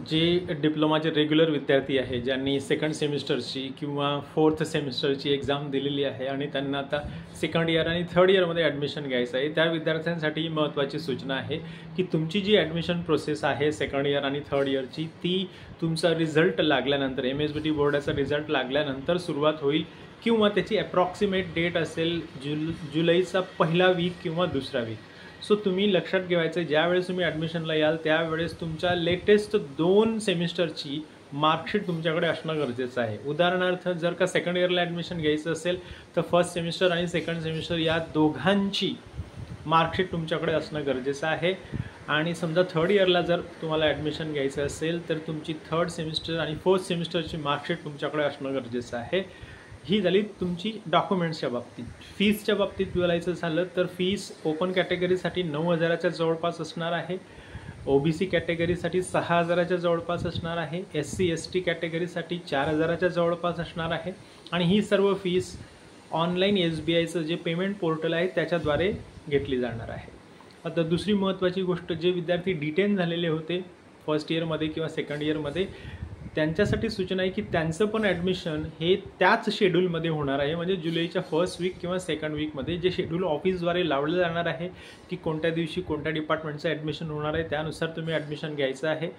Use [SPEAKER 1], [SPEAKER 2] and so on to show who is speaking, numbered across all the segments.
[SPEAKER 1] जे डिप्लोमाचे रेग्युलर विद्यार्थी आहे ज्यांनी सेकंड सेमिस्टरची किंवा फोर्थ सेमिस्टरची एक्झाम दिलेली आहे आणि त्यांना आता सेकंड इयर आणि थर्ड इयरमध्ये ॲडमिशन घ्यायचं आहे, त्या विद्यार्थ्यांसाठी महत्त्वाची सूचना आहे की तुमची जी ॲडमिशन प्रोसेस आहे सेकंड इयर आणि थर्ड इयरची ती तुमचा रिझल्ट लागल्यानंतर MSBT बोर्डाचा रिझल्ट लागल्यानंतर सुरुवात होईल किंवा त्याची अप्रॉक्सिमेट डेट असेल जुलैचा पहिला वीक किंवा दुसरा वीक. सो तुम्ही लक्षात ठेवायचं ज्यावेळेस तुम्ही ॲडमिशनला याल त्यावेळेस तुमच्या लेटेस्ट 2 सेमिस्टरची मार्कशीट तुमच्याकडे असणं गरजेचं आहे. उदाहरणार्थ जर का सेकंड इयरला ॲडमिशन घ्यायचं असेल तर फर्स्ट सेमिस्टर आणि सेकंड सेमिस्टर या दोघांची मार्कशीट तुमच्याकडे असणं गरजेचं आहे. आणि समजा थर्ड इयरला जर तुम्हाला ॲडमिशन घ्यायचं असेल तर तुमची थर्ड सेमिस्टर आणि फोर्थ सेमिस्टरची मार्कशीट तुमच्याकडे असणं गरजेचं आहे. ही झाली तुमची डॉक्युमेंट्सच्या बाबतीत. फीसच्या बाबतीत बोलायचं झालं तर फीस ओपन कॅटेगरीसाठी 9,000च्या जवळपास असणार आहे, OBC कॅटेगरीसाठी 6,000च्या जवळपास असणार आहे, SC ST कॅटेगरीसाठी 4,000च्या जवळपास असणार आहे. आणि ही सर्व फीस ऑनलाईन SBIचं जे पेमेंट पोर्टल आहे त्याच्याद्वारे घेतली जाणार आहे. आता दुसरी महत्त्वाची गोष्ट, जे विद्यार्थी डिटेन झालेले होते फर्स्ट इयरमध्ये किंवा सेकंड इयरमध्ये त्यांच्यासाठी सूचना आहे की त्यांचं पण ॲडमिशन हे त्याच शेड्यूलमध्ये होणार आहे. म्हणजे जुलैच्या फर्स्ट वीक किंवा सेकंड वीकमध्ये जे शेड्यूल ऑफिसद्वारे लावलं जाणार आहे की कोणत्या दिवशी कोणत्या डिपार्टमेंटचं ॲडमिशन होणार आहे त्यानुसार तुम्ही ॲडमिशन घ्यायचं आहे.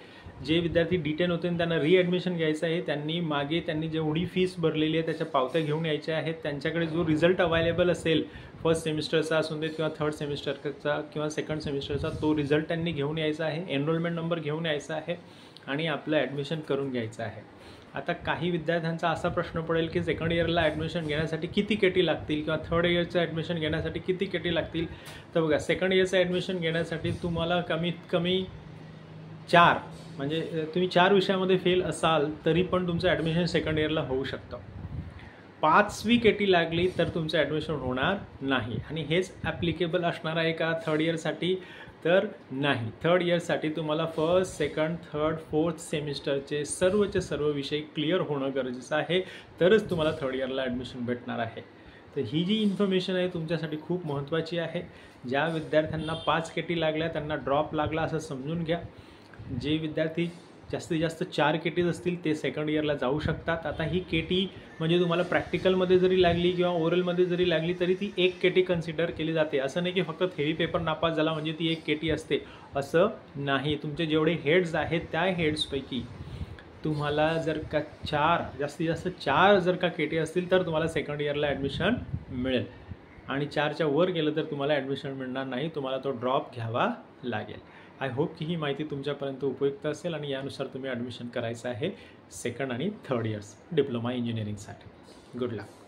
[SPEAKER 1] जे विद्यार्थी डिटेन होते त्यांना रीॲडमिशन घ्यायचं आहे, त्यांनी जेवढी फीस भरलेली आहे त्याच्या पावत्या घेऊन यायच्या आहेत. त्यांच्याकडे जो रिझल्ट अवेलेबल असेल फर्स्ट सेमिस्टरचा असून देत किंवा थर्ड सेमिस्टरचा किंवा सेकंड सेमिस्टरचा तो रिझल्ट त्यांनी घेऊन यायचा आहे, एनरोलमेंट नंबर घेऊन यायचा आहे आणि आपलं ॲडमिशन करून घ्यायचं आहे. आता काही विद्यार्थ्यांचा असा प्रश्न पडेल की सेकंड इयरला ॲडमिशन घेण्यासाठी किती केटी लागतील किंवा थर्ड इयरचं ॲडमिशन घेण्यासाठी किती केटी लागतील. तर बघा, सेकंड इयरचं ॲडमिशन घेण्यासाठी तुम्हाला कमीत कमी 4 म्हणजे तुम्ही 4 विषयामध्ये फेल असाल तरी पण तुमचं ॲडमिशन सेकंड इयरला होऊ शकतं. 5वी केटी लागली तर तुमचं ॲडमिशन होणार नाही. आणि हेच ॲप्लिकेबल असणार आहे का थर्ड इयरसाठी? तर नाही. थर्ड इयरसाठी तुम्हाला फर्स्ट, सेकंड, थर्ड, फोर्थ सेमिस्टरचे सर्व विषय क्लिअर होणं गरजेचं आहे, तरच तुम्हाला थर्ड इयरला ॲडमिशन भेटणार आहे. तर ही जी इन्फॉर्मेशन आहे तुमच्यासाठी खूप महत्त्वाची आहे. ज्या विद्यार्थ्यांना 5 केटी लागल्या त्यांना ड्रॉप लागला असं समजून घ्या. जे विद्यार्थी जास्तीत जास्त 4 केटीज असतील ते सेकंड इयरला जाऊ शकतात. आता ही केटी म्हणजे तुम्हाला प्रॅक्टिकलमध्ये जरी लागली किंवा ओरलमध्ये जरी लागली तरी ती 1 केटी कन्सिडर केली जाते. असं नाही की फक्त थेरी पेपर नापास झाला म्हणजे ती 1 केटी असते, असं नाही. तुमचे जेवढे हेड्स आहेत त्या हेड्सपैकी तुम्हाला जर का जास्तीत जास्त 4 जर का केटी असतील तर तुम्हाला सेकंड इयरला ॲडमिशन मिळेल. आणि 4च्या वर गेलं तर तुम्हाला ॲडमिशन मिळणार नाही, तुम्हाला तो ड्रॉप घ्यावा लागेल. आय होप की ही माहिती तुमच्यापर्यंत उपयुक्त असेल आणि यानुसार तुम्ही ॲडमिशन करायचं आहे सेकंड आणि थर्ड इयर्स डिप्लोमा इंजिनिअरिंगसाठी. गुड लक.